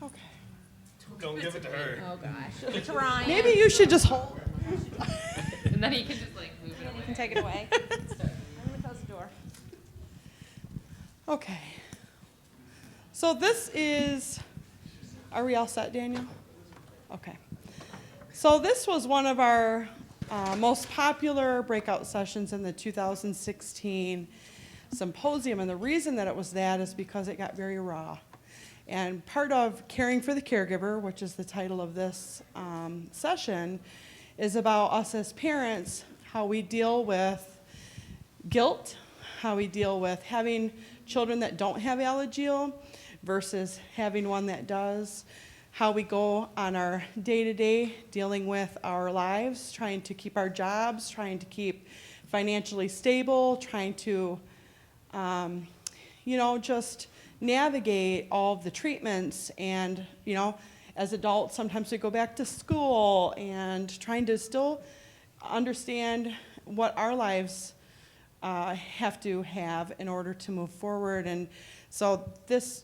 Okay. Don't give it to her. Oh gosh. It's Ryan. Maybe you should just hold it. And then he can just like move it away. You can take it away. I'm gonna close the door. Okay. So this is, are we all set, Daniel? Okay. So this was one of our most popular breakout sessions in the 2016 symposium, and the reason that it was that is because it got very raw. And part of Caring for the Caregiver, which is the title of this session, is about us as parents, how we deal with guilt, how we deal with having children that don't have Alagille versus having one that does, how we go on our day-to-day dealing with our lives, trying to keep our jobs, trying to keep financially stable, trying to, just navigate all of the treatments. And, as adults, sometimes we go back to school and trying to still understand what our lives have to have in order to move forward. And so this,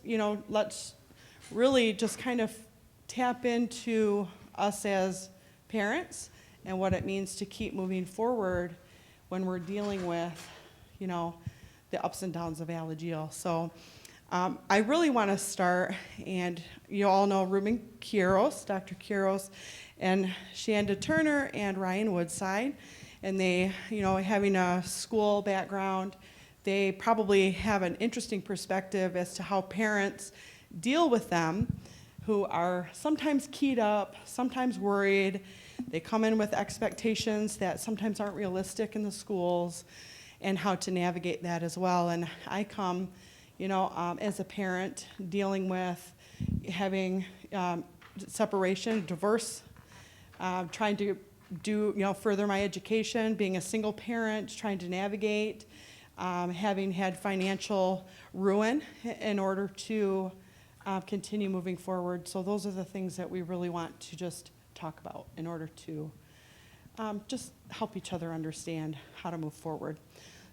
let's really just kind of tap into us as parents and what it means to keep moving forward when we're dealing with, the ups and downs of Alagille. So I really want to start, and you all know Ruben Quiros, Dr. Quiros, and Shanda Turner and Ryan Woodside. And they, having a school background, they probably have an interesting perspective as to how parents deal with them who are sometimes keyed up, sometimes worried. They come in with expectations that sometimes aren't realistic in the schools, and how to navigate that as well. And I come, as a parent dealing with having separation, divorce, trying to do, further my education, being a single parent, trying to navigate, having had financial ruin in order to continue moving forward. So those are the things that we really want to just talk about in order to just help each other understand how to move forward.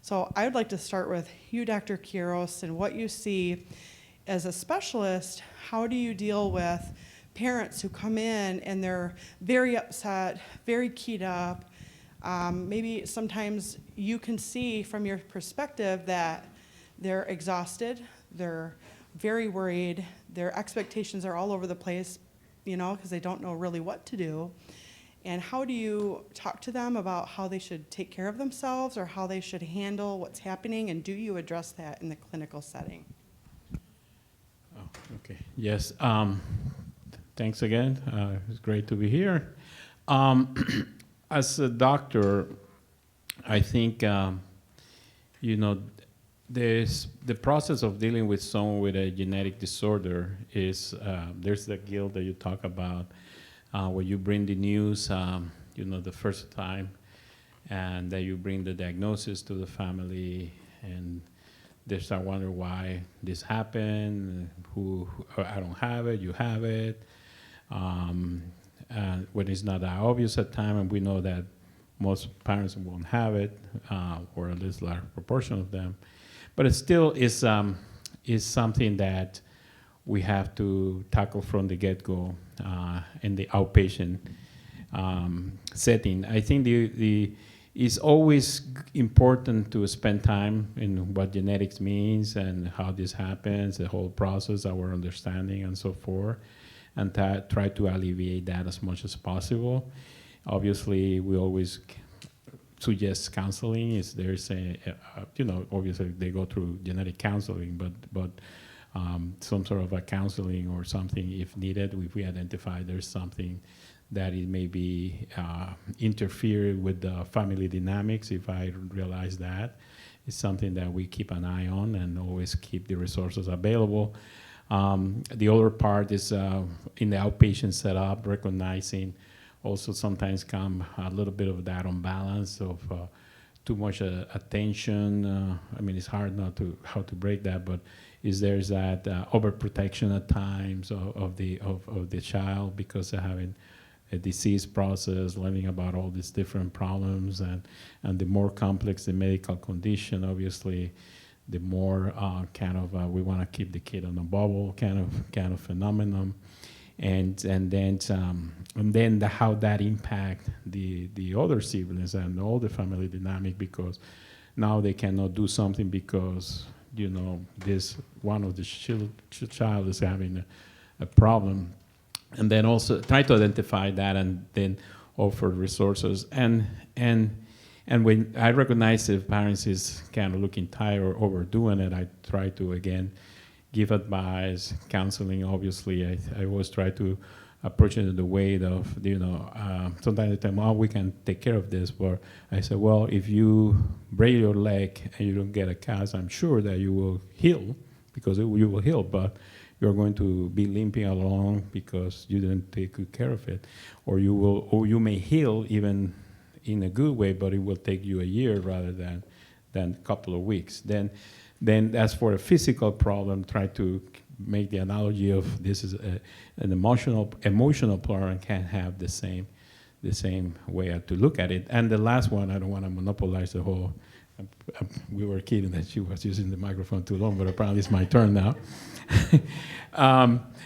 So I would like to start with you, Dr. Quiros, and what you see as a specialist. How do you deal with parents who come in and they're very upset, very keyed up? Maybe sometimes you can see from your perspective that they're exhausted, they're very worried, their expectations are all over the place, because they don't know really what to do. And how do you talk to them about how they should take care of themselves or how they should handle what's happening, and do you address that in the clinical setting? Oh, okay. Yes. Thanks again. It's great to be here. As a doctor, I think, there's the process of dealing with someone with a genetic disorder is, there's the guilt that you talk about, where you bring the news, the first time, and then you bring the diagnosis to the family, and they start wondering why this happened, I don't have it, you have it, and when it's not that obvious at time, and we know that most parents won't have it, or at least a large proportion of them, but it still is something that we have to tackle from the get-go in the outpatient setting. I think it's always important to spend time in what genetics means and how this happens, the whole process, our understanding, and so forth, and try to alleviate that as much as possible. Obviously, we always suggest counseling. Is there's obviously they go through genetic counseling, but some sort of a counseling or something if needed, if we identify there's something that it may be interfere with the family dynamics. If I realize that, it's something that we keep an eye on and always keep the resources available. The other part is in the outpatient setup, recognizing also sometimes come a little bit of that unbalance of too much attention. It's hard how to break that, but there's that overprotection at times of the child because they're having a disease process, learning about all these different problems, and the more complex the medical condition, obviously, the more we want to keep the kid on a bubble kind of phenomenon, and then how that impact the other siblings and all the family dynamic, because now they cannot do something because this one of the child is having a problem, and then also try to identify that and then offer resources. And when I recognize if parents is kind of looking tired or overdoing it, I try to, again, give advice, counseling. Obviously, I always try to approach it in the way of, sometimes they tell me, oh, we can take care of this. But I say, well, if you break your leg and you don't get a cast, I'm sure that you will heal, because you will heal, but you're going to be limping along because you didn't take good care of it. Or you may heal even in a good way, but it will take you a year rather than a couple of weeks. Then as for a physical problem, try to make the analogy of this is an emotional problem can have the same way to look at it. And the last one, I don't want to monopolize the whole. We were kidding that she was using the microphone too long, but apparently it's my turn now.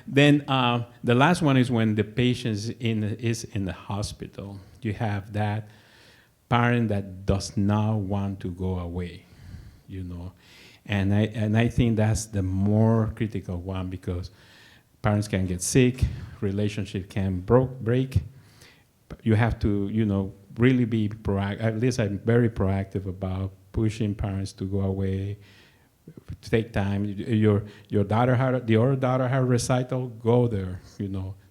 Then the last one is when the patient is in the hospital. You have that parent that does not want to go away, and I think that's the more critical one, because parents can get sick, relationship can break. You have to, really be proactive. At least I'm very proactive about pushing parents to go away, take time. Your daughter the other daughter had a recital, go there.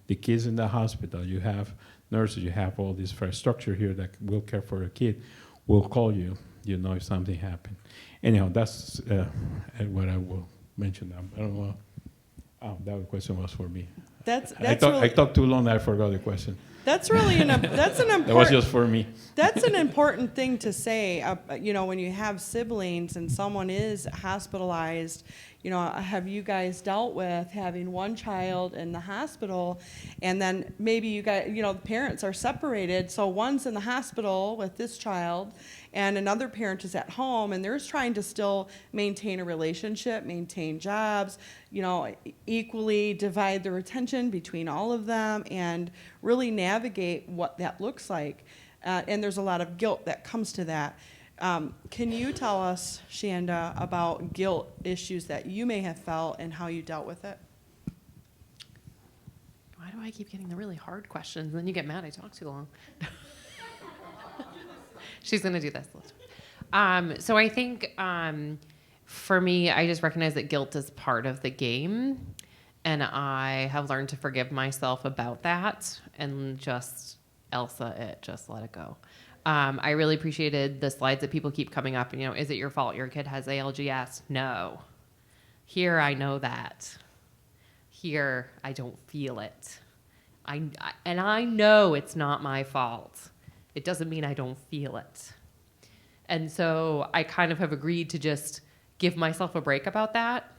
The kids in the hospital, you have nurses, you have all this infrastructure here that will care for a kid. We'll call you, if something happened. Anyhow, that's what I will mention now. I don't know. Oh, that question was for me. I talked too long that I forgot the question. That's really that's an important. That was just for me. That's an important thing to say. When you have siblings and someone is hospitalized, have you guys dealt with having one child in the hospital, and then maybe you guys, the parents are separated, so one's in the hospital with this child, and another parent is at home, and they're trying to still maintain a relationship, maintain jobs, equally divide their attention between all of them, and really navigate what that looks like. And there's a lot of guilt that comes to that. Can you tell us, Shanda, about guilt issues that you may have felt and how you dealt with it? Why do I keep getting the really hard questions? And then you get mad I talk too long. She's going to do this. So I think for me, I just recognize that guilt is part of the game. And I have learned to forgive myself about that and just just let it go. I really appreciated the slides that people keep coming up. And, is it your fault your kid has ALGS? No. Here, I know that. Here, I don't feel it. And I know it's not my fault. It doesn't mean I don't feel it. And so I kind of have agreed to just give myself a break about that.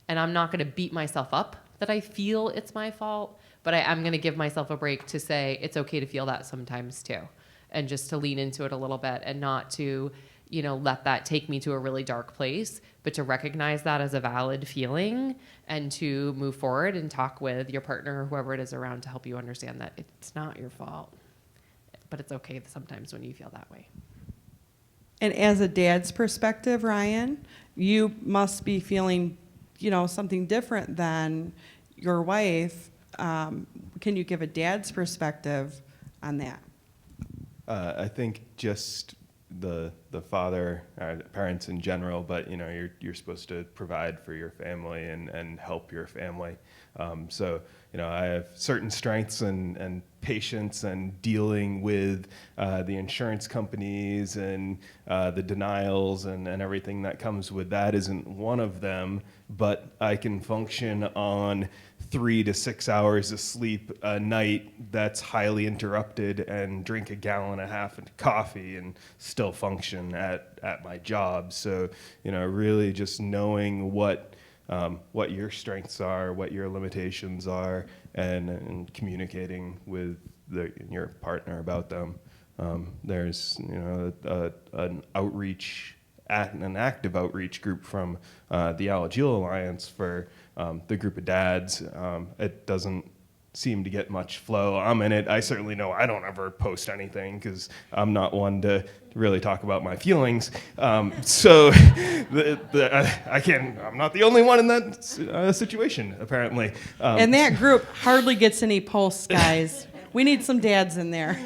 And I'm not going to beat myself up that I feel it's my fault, but I am going to give myself a break to say it's okay to feel that sometimes too. And just to lean into it a little bit and not to, let that take me to a really dark place, but to recognize that as a valid feeling and to move forward and talk with your partner or whoever it is around to help you understand that it's not your fault, but it's okay sometimes when you feel that way. And as a dad's perspective, Ryan, you must be feeling, something different than your wife. Can you give a dad's perspective on that? I think just the father, parents in general, but you're supposed to provide for your family and help your family. So I have certain strengths and patience and dealing with the insurance companies and the denials and everything that comes with that isn't one of them, but I can function on 3 to 6 hours of sleep a night that's highly interrupted and drink 1.5 gallons of coffee and still function at my job. So, really just knowing what your strengths are, what your limitations are, and communicating with your partner about them. There's, an outreach an active outreach group from the Alagille Alliance for the group of dads. It doesn't seem to get much flow. I'm in it. I certainly know I don't ever post anything because I'm not one to really talk about my feelings. So I'm not the only one in that situation, apparently. And that group hardly gets any posts, guys. We need some dads in there.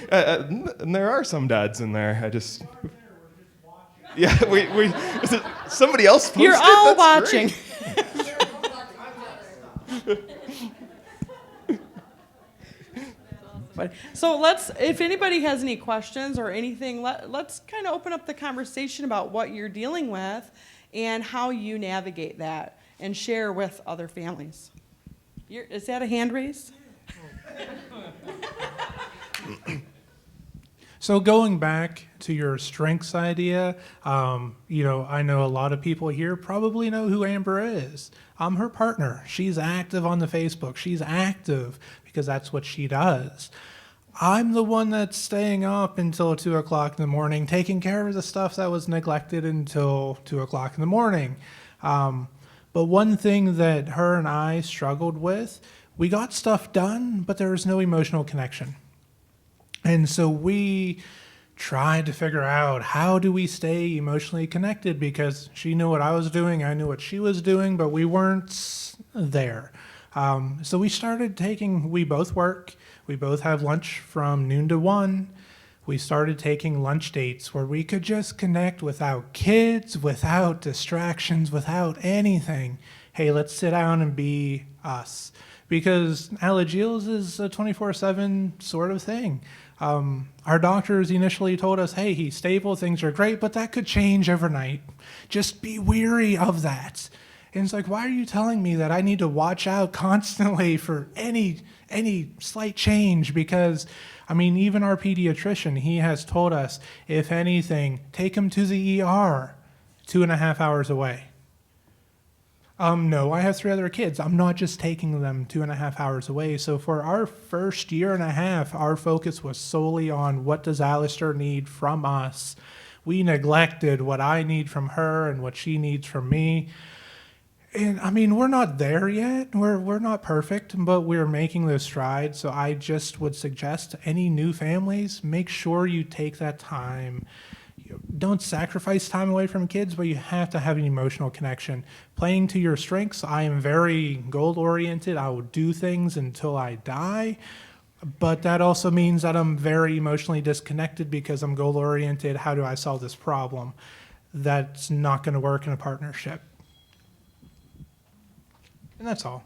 And there are some dads in there. I just... Yeah, is it somebody else posted? You're all That's watching. great. So if anybody has any questions or anything, let's kind of open up the conversation about what you're dealing with and how you navigate that and share with other families. Is that a hand raise? So going back to your strengths idea, I know a lot of people here probably know who Amber is. I'm her partner. She's active on the Facebook. She's active because that's what she does. I'm the one that's staying up until 2 o'clock in the morning, taking care of the stuff that was neglected until 2 o'clock in the morning. But one thing that her and I struggled with, we got stuff done, but there was no emotional connection. And so we tried to figure out, how do we stay emotionally connected? Because she knew what I was doing, I knew what she was doing, but we weren't there. So we both work, we both have lunch from noon to 1. We started taking lunch dates where we could just connect without kids, without distractions, without anything. Hey, let's sit down and be us. Because Alagille's is a 24/7 sort of thing. Our doctors initially told us, hey, he's stable, things are great, but that could change overnight. Just be weary of that. And it's like, why are you telling me that I need to watch out constantly for any slight change? Because, even our pediatrician, he has told us, if anything, take him to the ER 2.5 hours away. No, I have 3 other kids. I'm not just taking them 2.5 hours away. So for our first 1.5 years, our focus was solely on what does Alistair need from us. We neglected what I need from her and what she needs from me. And we're not there yet. We're not perfect, but we're making those strides. So I just would suggest to any new families, make sure you take that time. Don't sacrifice time away from kids, but you have to have an emotional connection. Playing to your strengths, I am very goal-oriented. I will do things until I die. But that also means that I'm very emotionally disconnected because I'm goal-oriented. How do I solve this problem? That's not going to work in a partnership. And that's all.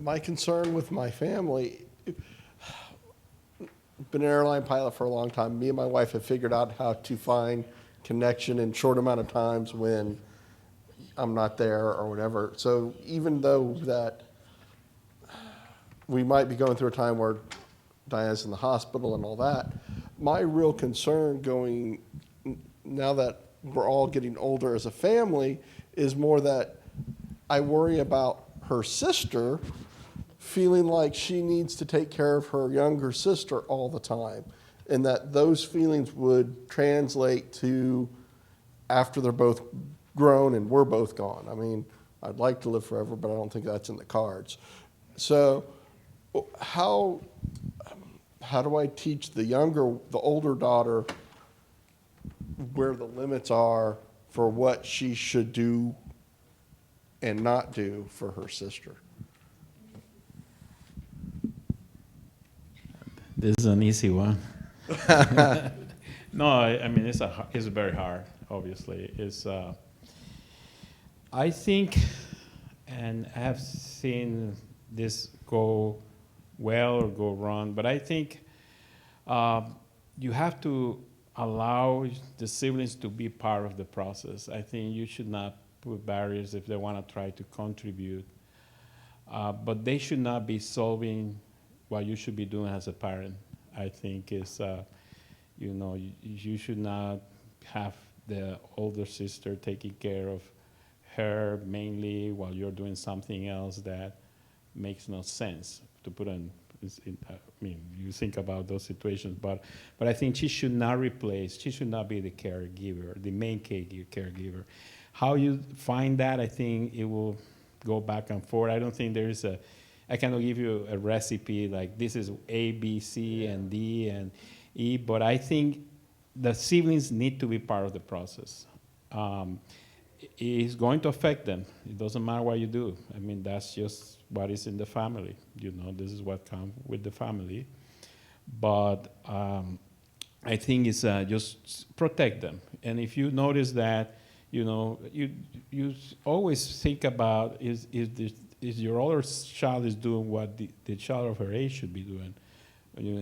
My concern with my family, been an airline pilot for a long time. Me and my wife have figured out how to find connection in short amount of times when I'm not there or whatever. So even though that we might be going through a time where Diana's in the hospital and all that, my real concern going, now that we're all getting older as a family, is more that I worry about her sister feeling like she needs to take care of her younger sister all the time, and that those feelings would translate to after they're both grown and we're both gone. I'd like to live forever, but I don't think that's in the cards. So how do I teach the older daughter where the limits are for what she should do and not do for her sister? This is an easy one. No, it's very hard. Obviously, I think, and I have seen this go well or go wrong, but I think you have to allow the siblings to be part of the process. I think you should not put barriers if they want to try to contribute, but they should not be solving what you should be doing as a parent. I think you should not have the older sister taking care of her mainly while you're doing something else that makes no sense. to put on. I mean, you think about those situations, but I think she should not replace. She should not be the caregiver, the main caregiver. How you find that, I think it will go back and forth. I don't think there is a. I cannot give you a recipe like this is A, B, C, and D and E, but I think the siblings need to be part of the process. It's going to affect them. It doesn't matter what you do. I mean, that's just what is in the family. This is what comes with the family. But I think it's just protect them. And if you notice that, you always think about is your older child is doing what the child of her age should be doing.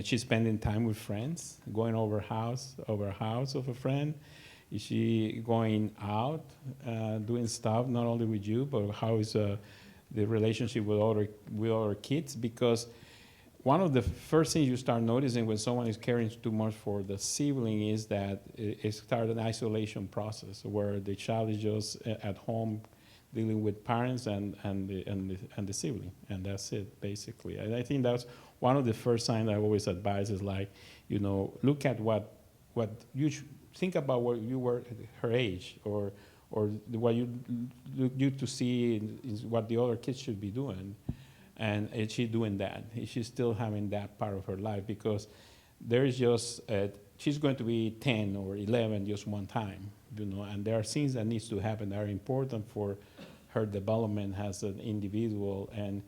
She's spending time with friends, going over house of a friend. Is she going out, doing stuff not only with you, but how is the relationship with other kids? Because one of the first things you start noticing when someone is caring too much for the sibling is that it starts an isolation process where the child is just at home dealing with parents and the sibling, and that's it basically. And I think that's one of the first signs I always advise is like, look at what you think about what you were at her age, or what you to see is what the other kids should be doing, and is she doing that? Is she still having that part of her life? Because there is just she's going to be 10 or 11 just one time, and there are things that needs to happen that are important for her development as an individual, and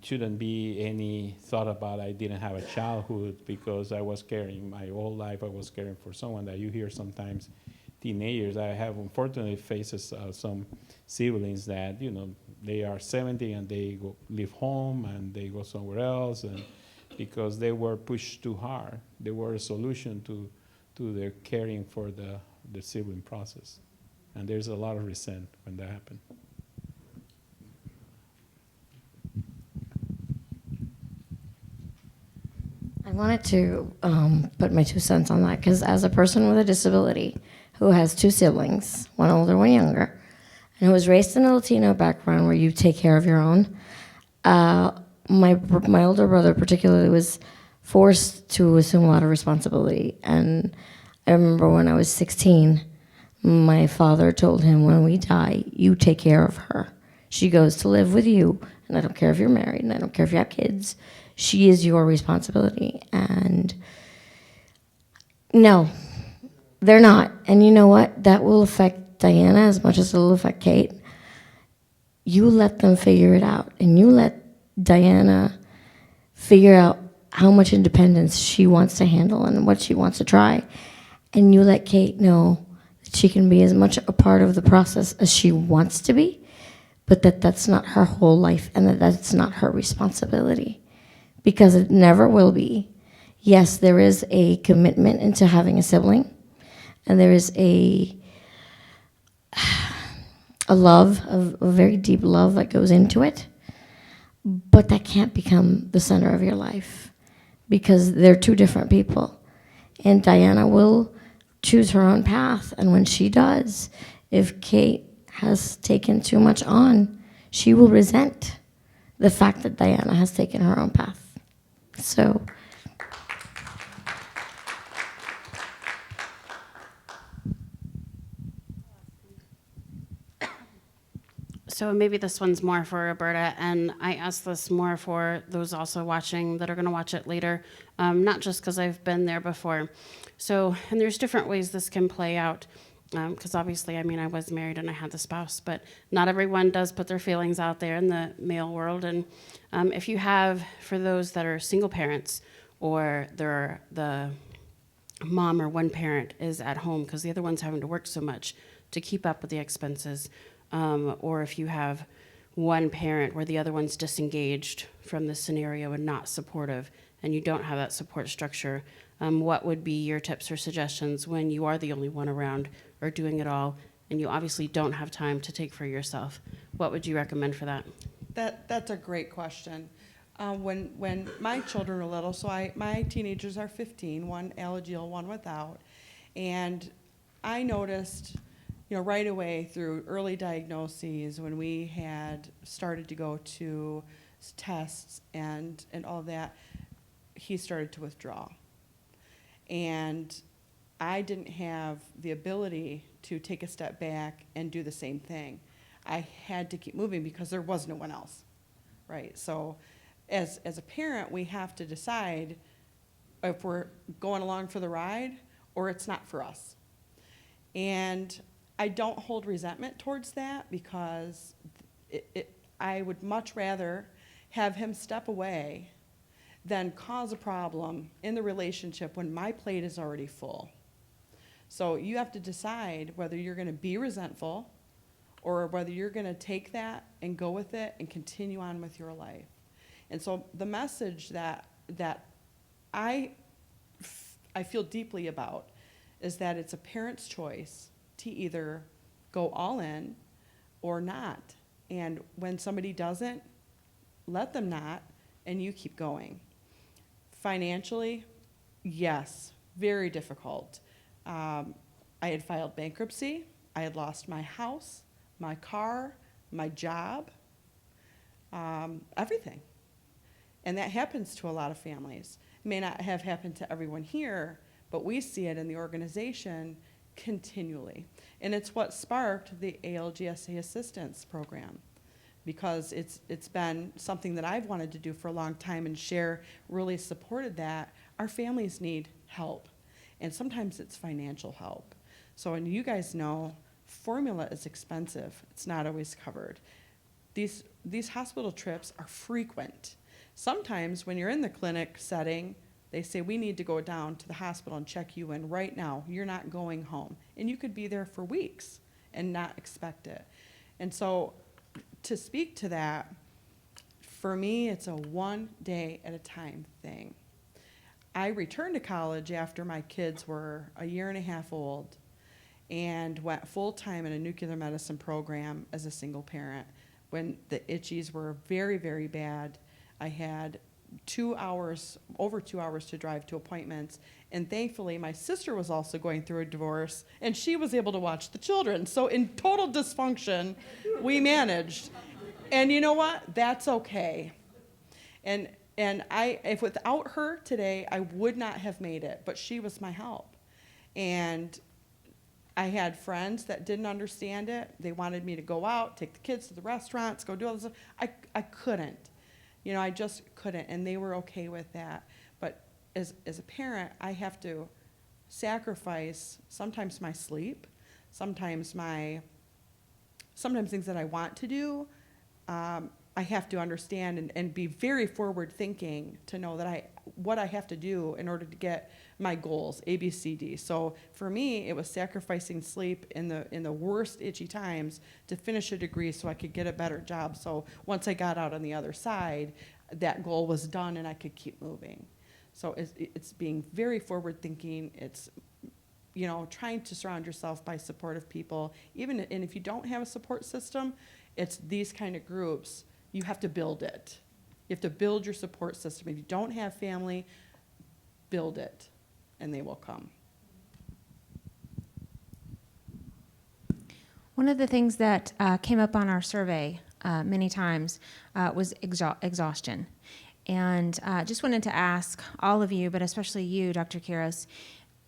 shouldn't be any thought about I didn't have a childhood because I was caring my whole life. I was caring for someone that you hear sometimes. Teenagers, I have unfortunately faces some siblings that they are 70 and they leave home and they go somewhere else, and because they were pushed too hard, they were a solution to their caring for the sibling process, and there's a lot of resent when that happens. I wanted to put my 2 cents on that because as a person with a disability who has 2 siblings, one older, one younger, and who was raised in a Latino background where you take care of your own, my older brother particularly was forced to assume a lot of responsibility. And I remember when I was 16, my father told him, when we die, you take care of her. She goes to live with you, and I don't care if you're married, and I don't care if you have kids. She is your responsibility. And no, they're not. And you know what? That will affect Diana as much as it'll affect Kate. You let them figure it out, and you let Diana figure out how much independence she wants to handle and what she wants to try. And you let Kate know that she can be as much a part of the process as she wants to be, but that's not her whole life and that's not her responsibility, because it never will be. Yes, there is a commitment into having a sibling, and there is a love, a very deep love that goes into it, but that can't become the center of your life because they're 2 different people. And Diana will choose her own path, and when she does, if Kate has taken too much on, she will resent the fact that Diana has taken her own path. So So maybe this one's more for Roberta, and I ask this more for those also watching that are going to watch it later, not just because I've been there before. So, and there's different ways this can play out, because obviously, I mean, I was married and I had the spouse, but not everyone does put their feelings out there in the male world. And if you have, for those that are single parents, or the mom or one parent is at home because the other one's having to work so much to keep up with the expenses, or if you have one parent where the other one's disengaged from the scenario and not supportive, and you don't have that support structure, what would be your tips or suggestions when you are the only one around or doing it all, and you obviously don't have time to take for yourself? What would you recommend for that? That's a great question. When my children were little, so my teenagers are 15, one Alagille, one without, and I noticed, right away through early diagnoses when we had started to go to tests and all that, he started to withdraw. And I didn't have the ability to take a step back and do the same thing. I had to keep moving because there was no one else, right? So as a parent, we have to decide if we're going along for the ride or it's not for us. And I don't hold resentment towards that because I would much rather have him step away than cause a problem in the relationship when my plate is already full. So you have to decide whether you're going to be resentful or whether you're going to take that and go with it and continue on with your life. And so the message that I feel deeply about is that it's a parent's choice to either go all in or not. And when somebody doesn't, let them not, and you keep going. Financially, yes, very difficult. I had filed bankruptcy. I had lost my house, my car, my job, everything. And that happens to a lot of families. It may not have happened to everyone here, but we see it in the organization continually. And it's what sparked the ALGSA Assistance Program, because it's been something that I've wanted to do for a long time, and Share really supported that. Our families need help, and sometimes it's financial help. So, and you guys know, formula is expensive. It's not always covered. These hospital trips are frequent. Sometimes when you're in the clinic setting, they say, we need to go down to the hospital and check you in right now. You're not going home. And you could be there for weeks and not expect it. And so to speak to that, for me, it's a one day at a time thing. I returned to college after my kids were a year and a half old and went full-time in a nuclear medicine program as a single parent. When the itchies were very, very bad, I had over 2 hours to drive to appointments. And thankfully, my sister was also going through a divorce, and she was able to watch the children. So in total dysfunction, we managed. And you know what? That's okay. And if without her today, I would not have made it, but she was my help. And I had friends that didn't understand it. They wanted me to go out, take the kids to the restaurants, go do all this stuff. I couldn't. You know, I just couldn't, and they were okay with that. But as a parent, I have to sacrifice sometimes my sleep, sometimes things that I want to do. I have to understand and be very forward thinking to know that what I have to do in order to get my goals, A, B, C, D. So for me, it was sacrificing sleep in the worst itchy times to finish a degree so I could get a better job. So once I got out on the other side, that goal was done and I could keep moving. So it's being very forward thinking. It's, you know, trying to surround yourself by supportive people. And if you don't have a support system, it's these kind of groups. You have to build it. You have to build your support system. If you don't have family, build it, and they will come. One of the things that came up on our survey many times was exhaustion. And just wanted to ask all of you, but especially you, Dr. Kiros,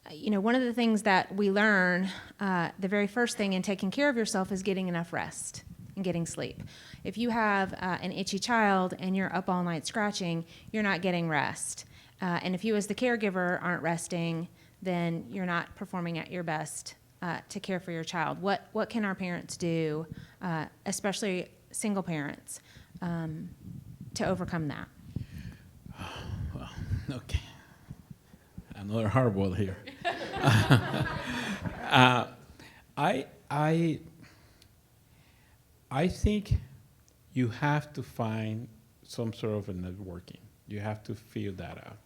you know, one of the things that we learn, the very first thing in taking care of yourself is getting enough rest and getting sleep. If you have an itchy child and you're up all night scratching, you're not getting rest. And if you as the caregiver aren't resting, then you're not performing at your best to care for your child. What can our parents do, especially single parents, to overcome that? Well, okay. Another hard one here. I think you have to find some sort of a networking. You have to figure that out.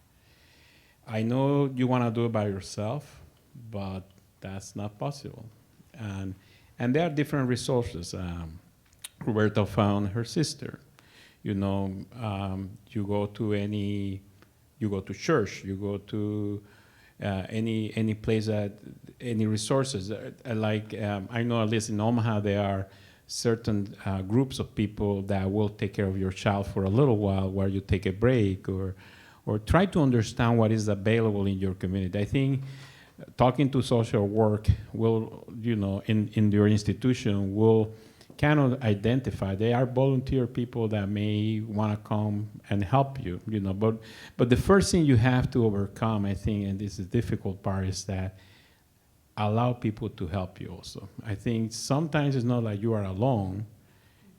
I know you want to do it by yourself, but that's not possible. And there are different resources. Roberta found her sister. You know, you go to church, you go to any place any resources. I know at least in Omaha there are certain groups of people that will take care of your child for a little while you take a break, or try to understand what is available in your community. I think talking to social work will, in your institution will kind of identify. They are volunteer people that may want to come and help you, but the first thing you have to overcome, I think, and this is the difficult part, is that allow people to help you also. I think sometimes it's not like you are alone,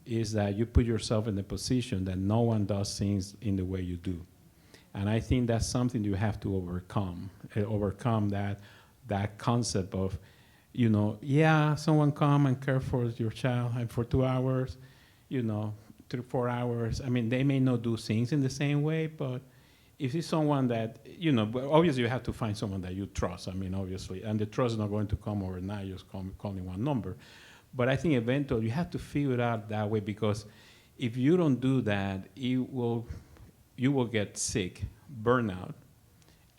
is that you put yourself in the position that no one does things in the way you do. And I think that's something you have to overcome that concept of, someone come and care for your child and for 2 hours, 3, 4 hours. I mean, they may not do things in the same way, but if it's someone that, obviously you have to find someone that you trust, obviously, and the trust is not going to come overnight, just calling one number. But I think eventually you have to figure it out that way, because if you don't do that, you will get sick, burnout,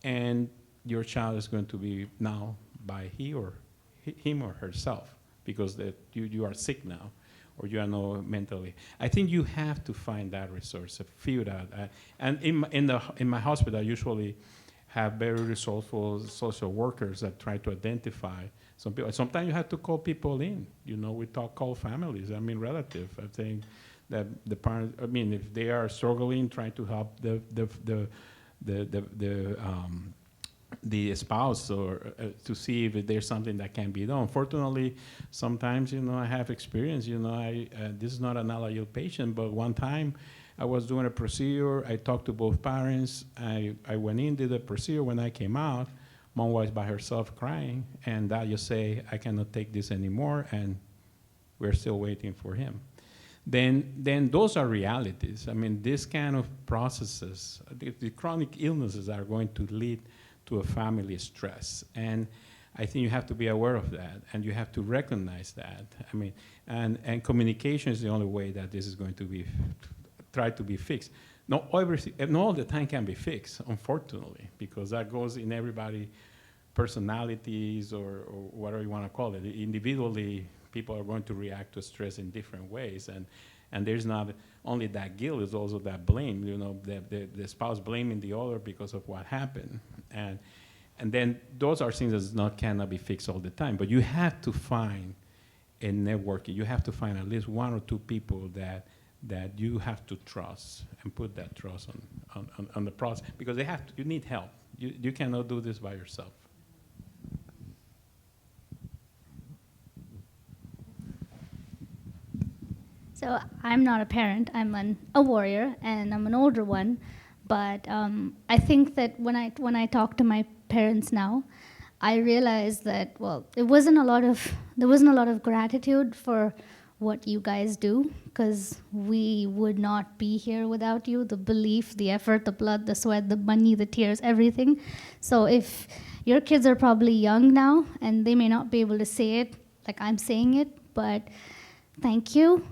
and your child is going to be now by him or herself, because you are sick now, or you are not mentally. I think you have to find that resource, figure it out. And in my hospital, I usually have very resourceful social workers that try to identify some people. Sometimes you have to call people in. We call families. Relative. I think that the parents. If they are struggling, trying to help the spouse, or to see if there's something that can be done. Fortunately, sometimes, I have experience. This is not an Alagille patient, but one time I was doing a procedure. I talked to both parents. I went in, did the procedure. When I came out, mom was by herself crying, and dad just say, I cannot take this anymore, and we're still waiting for him. Then those are realities. This kind of processes, the chronic illnesses are going to lead to a family stress. And I think you have to be aware of that, and you have to recognize that. And communication is the only way that this is going to be tried to be fixed. Not all the time can be fixed, unfortunately, because that goes in everybody's personalities, or whatever you want to call it. Individually, people are going to react to stress in different ways, and there's not only that guilt, it's also that blame, the spouse blaming the other because of what happened. And then those are things that cannot be fixed all the time, but you have to find a networking. You have to find at least one or two people that you have to trust, and put that trust on the process, because you need help. You cannot do this by yourself. So I'm not a parent. I'm a warrior, and I'm an older one. But I think that when I talk to my parents now, I realize that there wasn't a lot of gratitude for what you guys do, because we would not be here without you. The belief, the effort, the blood, the sweat, the money, the tears, everything. So if your kids are probably young now, and they may not be able to say it like I'm saying it, but thank you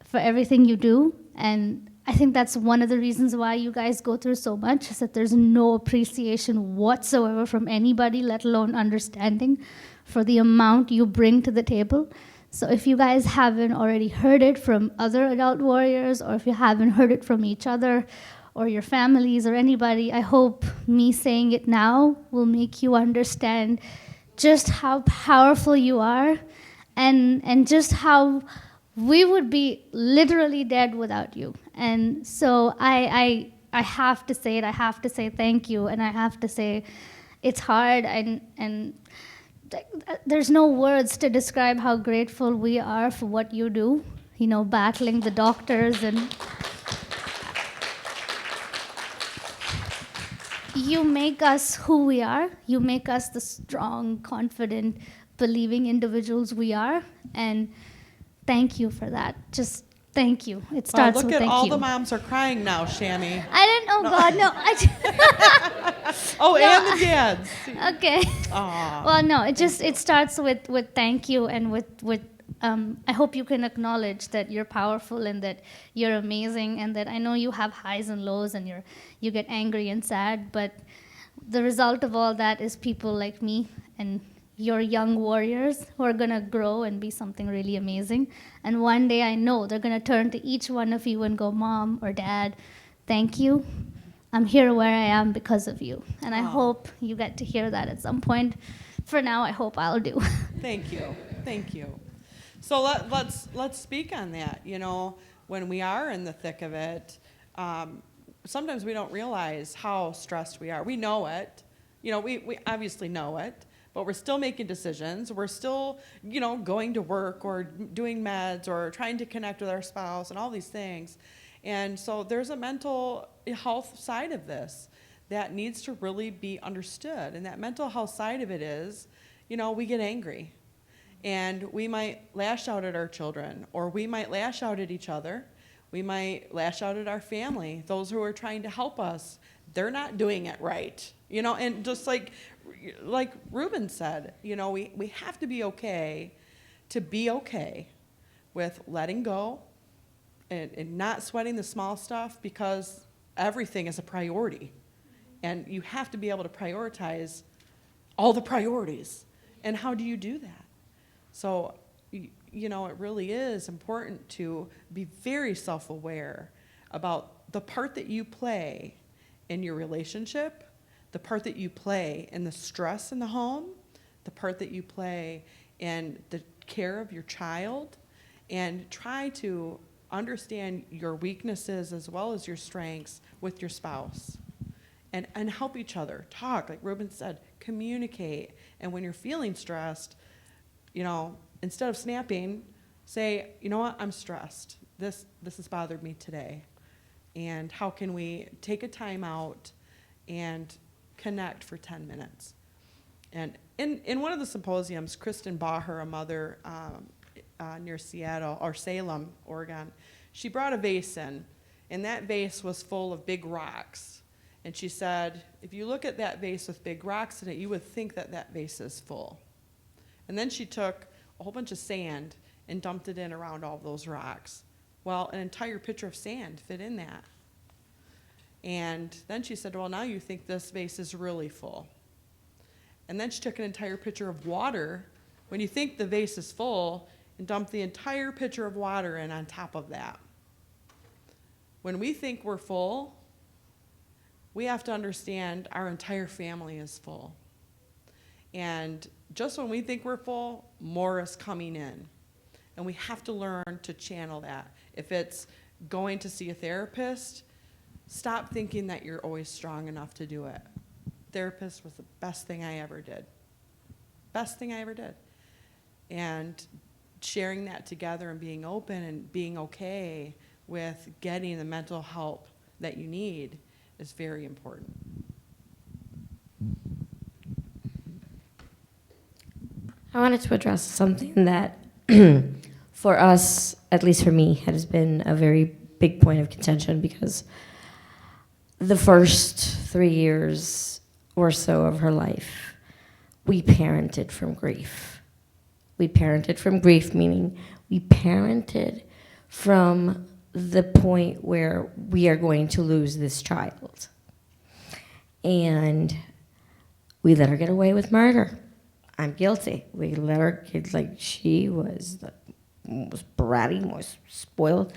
for everything you do. And I think that's one of the reasons why you guys go through so much, is that there's no appreciation whatsoever from anybody, let alone understanding, for the amount you bring to the table. So if you guys haven't already heard it from other adult warriors, or if you haven't heard it from each other or your families or anybody, I hope me saying it now will make you understand just how powerful you are, and just how we would be literally dead without you. And so I have to say it. I have to say thank you, and I have to say it's hard, and there's no words to describe how grateful we are for what you do, battling the doctors, and you make us who we are. You make us the strong, confident, believing individuals we are, and thank you for that. Just thank you. It starts with thank you. Look at all the moms are crying now, Shammy. I didn't know, no. God, no. Oh, no, and the dads. Okay. Aww. Well, no, it starts with thank you, and with I hope you can acknowledge that you're powerful, and that you're amazing, and that I know you have highs and lows, and you get angry and sad, but the result of all that is people like me and you're young warriors who are going to grow and be something really amazing. And one day I know they're going to turn to each one of you and go, Mom or Dad, thank you. I'm here where I am because of you. And I hope you get to hear that at some point. For now, I hope I'll do. Thank you. Thank you. So let's speak on that. You know, when we are in the thick of it, sometimes we don't realize how stressed we are. We know it. You know, we obviously know it, but we're still making decisions. We're still, you know, going to work or doing meds or trying to connect with our spouse and all these things. And so there's a mental health side of this that needs to really be understood. And that mental health side of it is, you know, we get angry. And we might lash out at our children, or we might lash out at each other. We might lash out at our family, those who are trying to help us. They're not doing it right. You know, and just like Ruben said, you know, we have to be okay with letting go and not sweating the small stuff, because everything is a priority. And you have to be able to prioritize all the priorities. And how do you do that? So, you know, it really is important to be very self-aware about the part that you play in your relationship, the part that you play in the stress in the home, the part that you play in the care of your child, and try to understand your weaknesses as well as your strengths with your spouse. And help each other. Talk, like Ruben said, communicate. And when you're feeling stressed, you know, instead of snapping, say, you know what, I'm stressed. This has bothered me today. And how can we take a time out and connect for 10 minutes? And in one of the symposiums, Kristen Baher, a mother near Seattle, or Salem, Oregon, she brought a vase in, and that vase was full of big rocks. And she said, if you look at that vase with big rocks in it, you would think that that vase is full. And then she took a whole bunch of sand and dumped it in around all of those rocks. Well, an entire pitcher of sand fit in that. And then she said, well, now you think this vase is really full. And then she took an entire pitcher of water, when you think the vase is full, and dumped the entire pitcher of water in on top of that. When we think we're full, we have to understand our entire family is full. And just when we think we're full, more is coming in. And we have to learn to channel that. If it's going to see a therapist, stop thinking that you're always strong enough to do it. Therapist was the best thing I ever did. Best thing I ever did. And sharing that together and being open and being okay with getting the mental help that you need is very important. I wanted to address something that, for us, at least for me, has been a very big point of contention, because the first 3 years or so of her life, we parented from grief. We parented from grief, meaning we parented from the point where we are going to lose this child. And we let her get away with murder. I'm guilty. We let her get, like, she was bratty, was spoiled.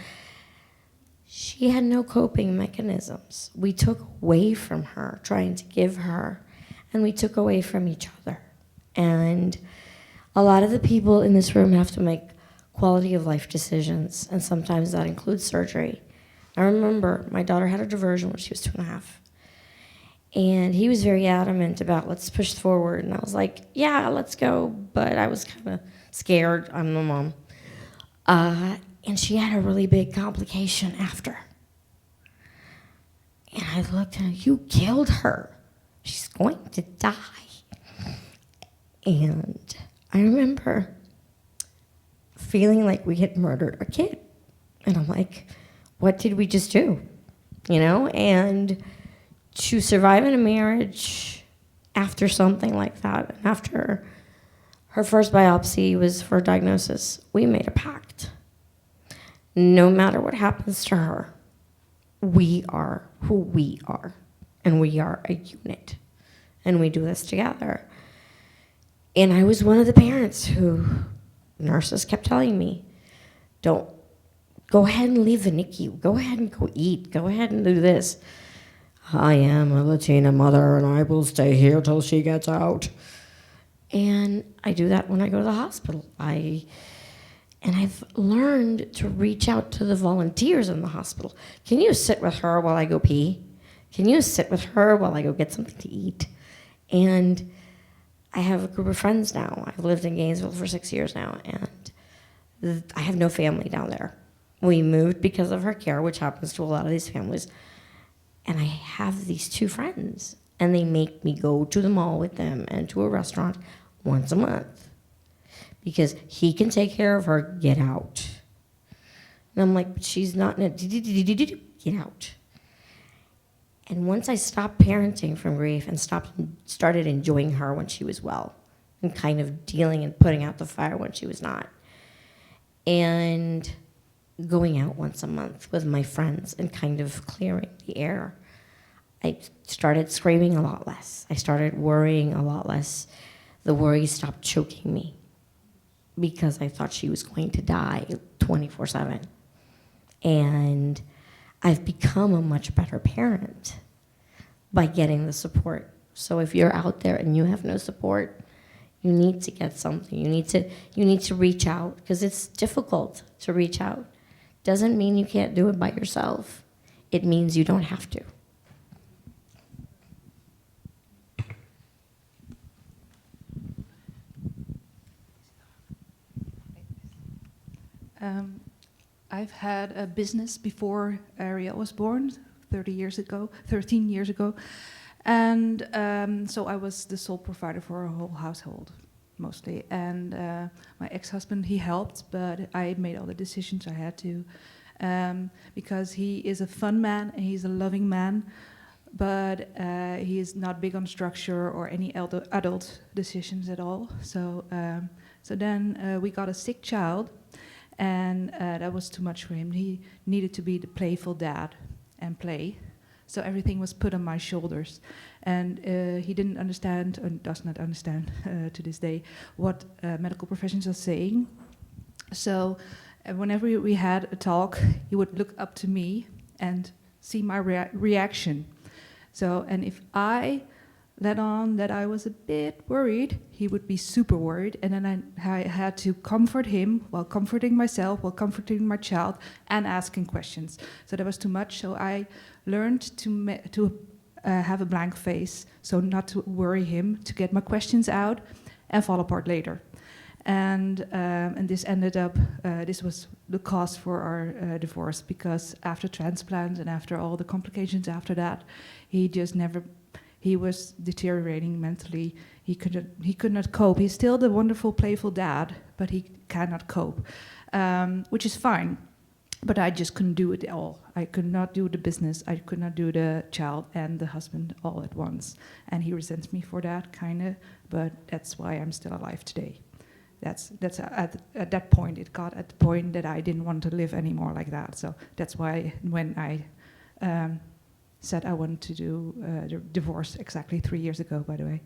She had no coping mechanisms. We took away from her, trying to give her, and we took away from each other. And a lot of the people in this room have to make quality of life decisions, and sometimes that includes surgery. I remember my daughter had a diversion when she was 2.5. And he was very adamant about, let's push forward. And I was like, yeah, let's go. But I was kind of scared. I'm the mom. And she had a really big complication after. And I looked at her, you killed her. She's going to die. And I remember feeling like we had murdered a kid. And I'm like, what did we just do? You know? And to survive in a marriage after something like that, after her first biopsy was for diagnosis, we made a pact. No matter what happens to her, we are who we are, and we are a unit, and we do this together. And I was one of the parents who nurses kept telling me, don't, go ahead and leave the NICU. Go ahead and go eat. Go ahead and do this. I am a Latina mother, and I will stay here till she gets out. And I do that when I go to the hospital. And I've learned to reach out to the volunteers in the hospital. Can you sit with her while I go pee? Can you sit with her while I go get something to eat? And I have a group of friends now. I've lived in Gainesville for 6 years now, and I have no family down there. We moved because of her care, which happens to a lot of these families. And I have these two friends, and they make me go to the mall with them and to a restaurant once a month because he can take care of her, get out. And I'm like, but she's not in a get out. And once I stopped parenting from grief and started enjoying her when she was well and kind of dealing and putting out the fire when she was not, and going out once a month with my friends and kind of clearing the air, I started screaming a lot less. I started worrying a lot less. The worry stopped choking me because I thought she was going to die 24/7. And I've become a much better parent by getting the support. So if you're out there and you have no support, you need to get something. You need to reach out, because it's difficult to reach out. Doesn't mean you can't do it by yourself. It means you don't have to. I've had a business before Ariel was born, 13 years ago. And so I was the sole provider for our whole household, mostly. And my ex-husband, he helped, but I made all the decisions I had to. Because he is a fun man and he's a loving man, but he is not big on structure or any adult decisions at all. So then we got a sick child, and that was too much for him. He needed to be the playful dad and play. So everything was put on my shoulders. And he didn't understand, and does not understand to this day, what medical professions are saying. So whenever we had a talk, he would look up to me and see my reaction. So, and if I let on that I was a bit worried, he would be super worried, and then I had to comfort him while comforting myself, while comforting my child, and asking questions. So that was too much. So I learned to have a blank face, so not to worry him, to get my questions out, and fall apart later. And this ended up, this was the cause for our divorce, because after transplant and after all the complications after that, he was deteriorating mentally. He could not cope. He's still the wonderful, playful dad, but he cannot cope, which is fine. But I just couldn't do it all. I could not do the business. I could not do the child and the husband all at once. And he resents me for that, kind of, but that's why I'm still alive today. That's at that point, it got at the point that I didn't want to live anymore like that. So that's why when I said I wanted to do the divorce exactly 3 years ago, by the way.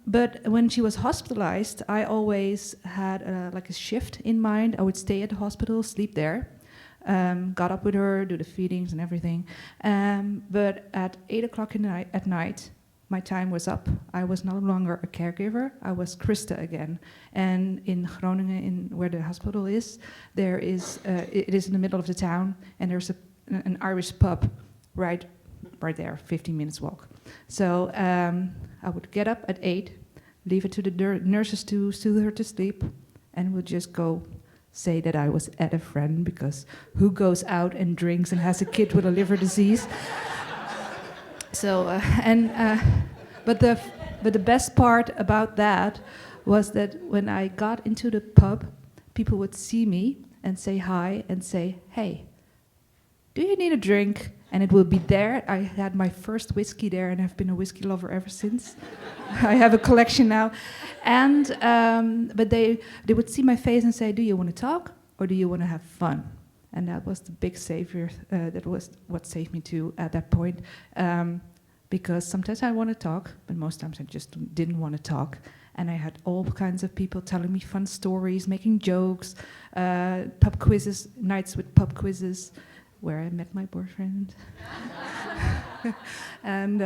But when she was hospitalized, I always had like a shift in mind. I would stay at the hospital, sleep there, got up with her, do the feedings and everything. But at 8 o'clock at night, my time was up. I was no longer a caregiver. I was Krista again. And in Groningen, where the hospital is, there is it is in the middle of the town, and there's an Irish pub right there, 15 minutes walk. So I would get up at 8, leave it to the nurses to soothe her to sleep, and would just go say that I was at a friend, because who goes out and drinks and has a kid with a liver disease? So but the best part about that was that when I got into the pub, people would see me and say hi and say, "Hey, do you need a drink?" And it will be there. I had my first whiskey there, and I've been a whiskey lover ever since. I have a collection now, and but they would see my face and say, "Do you want to talk or do you want to have fun?" And that was the big savior. That was what saved me too at that point. because sometimes I want to talk, but most times I just didn't want to talk. And I had all kinds of people telling me fun stories, making jokes, pub quizzes, nights with pub quizzes, where I met my boyfriend. And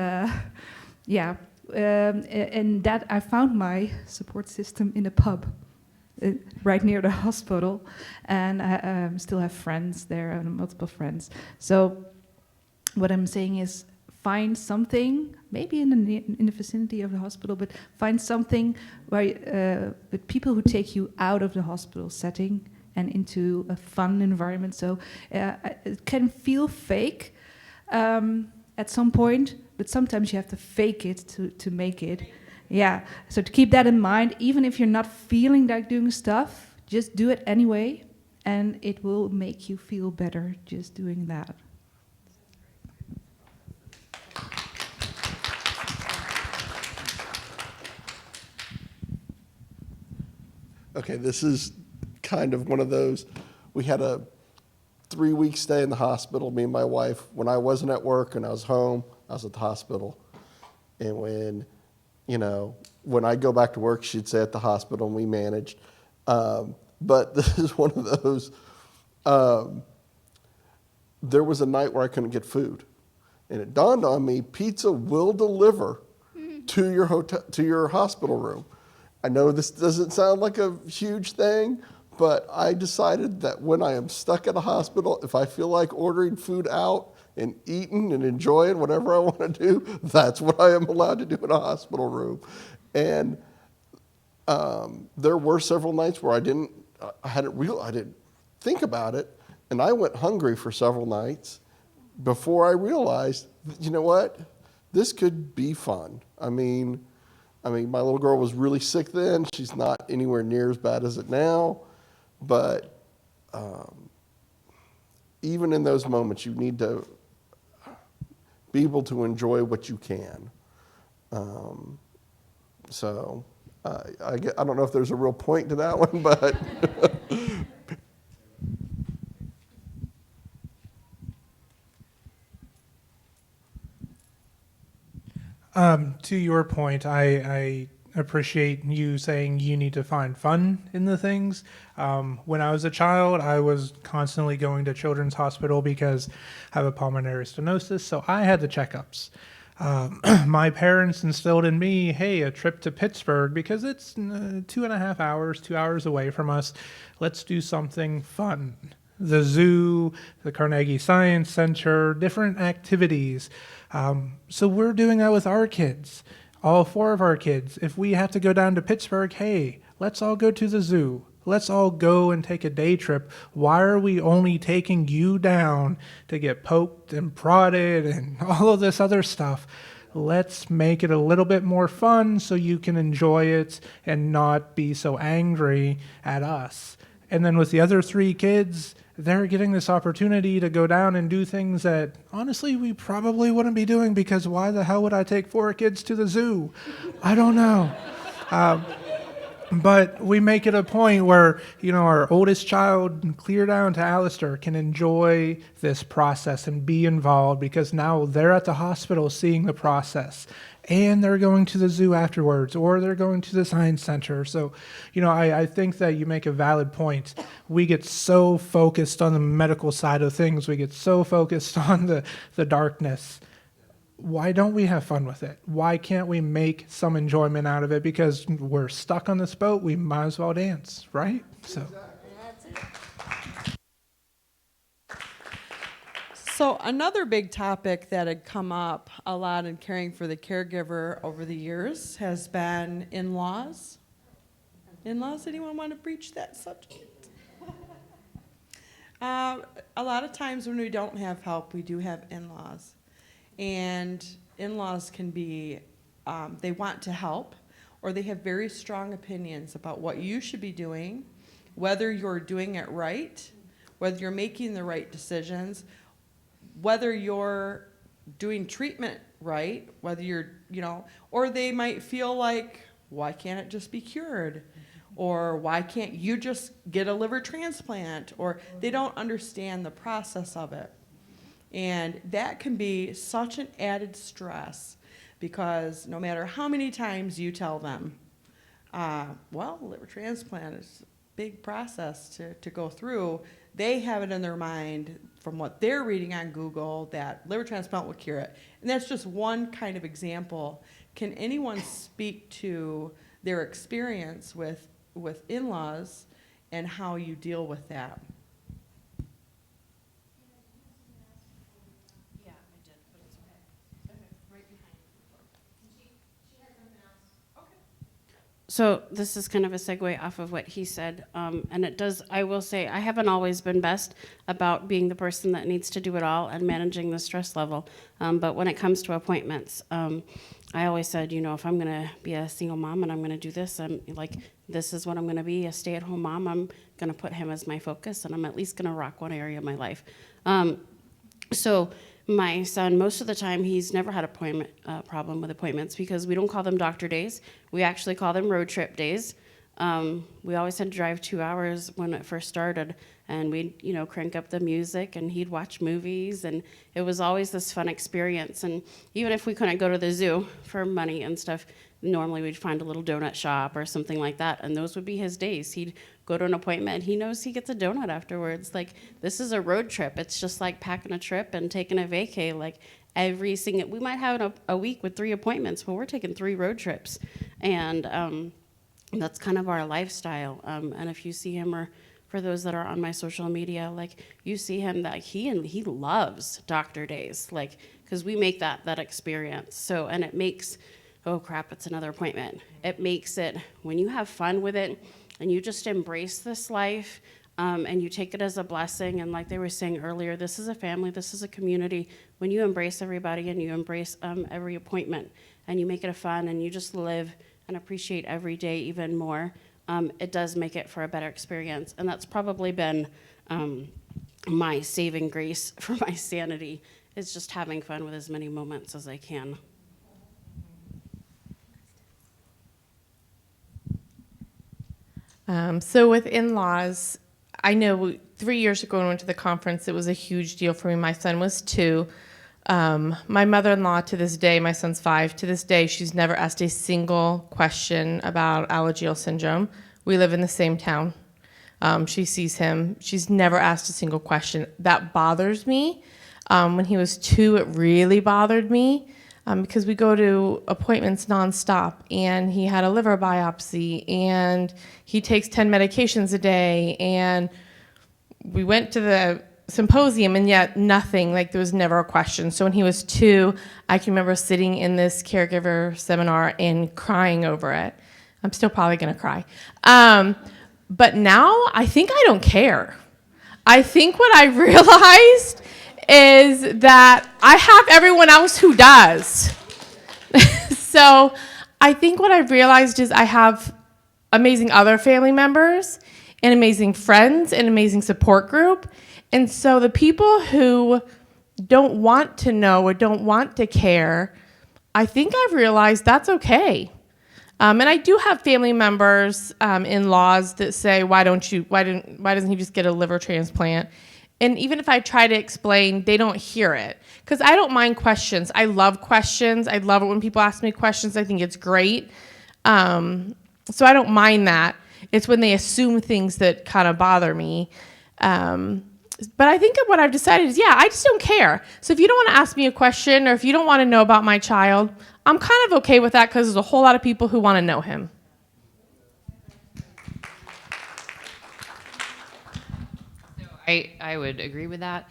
and that I found my support system in a pub right near the hospital, and I still have friends there, multiple friends. So what I'm saying is, find something, maybe in the vicinity of the hospital, but find something where with people who take you out of the hospital setting and into a fun environment. So it can feel fake at some point, but sometimes you have to fake it to make it. Yeah, so to keep that in mind, even if you're not feeling like doing stuff, just do it anyway, and it will make you feel better just doing that. Okay, this is kind of one of those, we had a 3-week stay in the hospital, me and my wife. When I wasn't at work and I was home, I was at the hospital. And when I go back to work, she'd stay at the hospital, and we managed. But this is one of those, there was a night where I couldn't get food. And it dawned on me, pizza will deliver to your hotel, to your hospital room. I know this doesn't sound like a huge thing, but I decided that when I am stuck at a hospital, if I feel like ordering food out and eating and enjoying whatever I want to do, that's what I am allowed to do in a hospital room. And there were several nights where I didn't think about it, and I went hungry for several nights before I realized, you know what, this could be fun. I mean, my little girl was really sick then. She's not anywhere near as bad as it now. But even in those moments, you need to be able to enjoy what you can. So I don't know if there's a real point to that one, but... To your point, I appreciate you saying you need to find fun in the things. When I was a child, I was constantly going to Children's Hospital because I have a pulmonary stenosis, so I had the checkups. My parents instilled in me, hey, a trip to Pittsburgh, because it's 2.5 hours, 2 hours away from us. Let's do something fun. The zoo, the Carnegie Science Center, different activities. So we're doing that with our kids, all 4 of our kids. If we have to go down to Pittsburgh, hey, let's all go to the zoo. Let's all go and take a day trip. Why are we only taking you down to get poked and prodded and all of this other stuff? Let's make it a little bit more fun so you can enjoy it and not be so angry at us. And then with the other 3 kids, they're getting this opportunity to go down and do things that, honestly, we probably wouldn't be doing, because why the hell would I take 4 kids to the zoo? I don't know. But we make it a point where, our oldest child, clear down to Alistair, can enjoy this process and be involved, because now they're at the hospital seeing the process. And they're going to the zoo afterwards, or they're going to the science center. So, I think that you make a valid point. We get so focused on the medical side of things. We get so focused on the darkness. Why don't we have fun with it? Why can't we make some enjoyment out of it? Because we're stuck on this boat, we might as well dance, right? So. So another big topic that had come up a lot in caring for the caregiver over the years has been in-laws. In-laws, anyone want to breach that subject? A lot of times when we don't have help, we do have in-laws. And in-laws can be, they want to help, or they have very strong opinions about what you should be doing, whether you're doing it right, whether you're making the right decisions, whether you're doing treatment right, whether you're, or they might feel like, why can't it just be cured? Or why can't you just get a liver transplant? Or they don't understand the process of it. And that can be such an added stress because no matter how many times you tell them, well, liver transplant is a big process to go through, they have it in their mind from what they're reading on Google that liver transplant will cure it. And that's just one kind of example. Can anyone speak to their experience with in-laws and how you deal with that? Yeah, I did, but it's okay. Right behind. So this is kind of a segue off of what he said, and it does, I will say, I haven't always been best about being the person that needs to do it all and managing the stress level, but when it comes to appointments, I always said, you know, if I'm going to be a single mom and I'm going to do this, I'm like, this is what I'm going to be, a stay-at-home mom. I'm going to put him as my focus, and I'm at least going to rock one area of my life. So my son, most of the time, he's never had a problem with appointments because we don't call them doctor days. We actually call them road trip days. We always had to drive 2 hours when it first started, and we'd, you know, crank up the music, and he'd watch movies, and it was always this fun experience. And even if we couldn't go to the zoo for money and stuff, normally we'd find a little donut shop or something like that, and those would be his days. He'd go to an appointment, and he knows he gets a donut afterwards. Like, this is a road trip. It's just like packing a trip and taking a vacay. Like, every single, we might have a week with 3 appointments, but we're taking 3 road trips. And that's kind of our lifestyle. And if you see him, or for those that are on my social media, like, you see him, that he loves doctor days, like, because we make that experience. So, and it makes, oh crap, it's another appointment. It makes it, when you have fun with it and you just embrace this life, and you take it as a blessing, and like they were saying earlier, this is a family, this is a community. When you embrace everybody and you embrace every appointment and you make it a fun and you just live and appreciate every day even more, it does make it for a better experience. And that's probably been my saving grace for my sanity, is just having fun with as many moments as I can. So with in-laws, I know 3 years ago when I went to the conference, it was a huge deal for me. My son was 2. My mother-in-law, to this day, my son's 5, to this day, she's never asked a single question about Alagille syndrome. We live in the same town. She sees him. She's never asked a single question. That bothers me. When he was 2, it really bothered me because we go to appointments nonstop, and he had a liver biopsy, and he takes 10 medications a day, and we went to the symposium, and yet nothing, like there was never a question. So when he was 2, I can remember sitting in this caregiver seminar and crying over it. I'm still probably gonna cry. But now I think I don't care. I think what I realized is that I have everyone else who does. So I think what I've realized is I have amazing other family members and amazing friends and amazing support group. And so the people who don't want to know or don't want to care, I think I've realized that's okay. And I do have family members, in-laws that say, why doesn't he just get a liver transplant? And even if I try to explain, they don't hear it. Because I don't mind questions. I love questions. I love it when people ask me questions. I think it's great. So I don't mind that. It's when they assume things that kind of bother me. But I think what I've decided is, I just don't care. So if you don't want to ask me a question, or if you don't want to know about my child, I'm kind of okay with that, because there's a whole lot of people who want to know him. I would agree with that.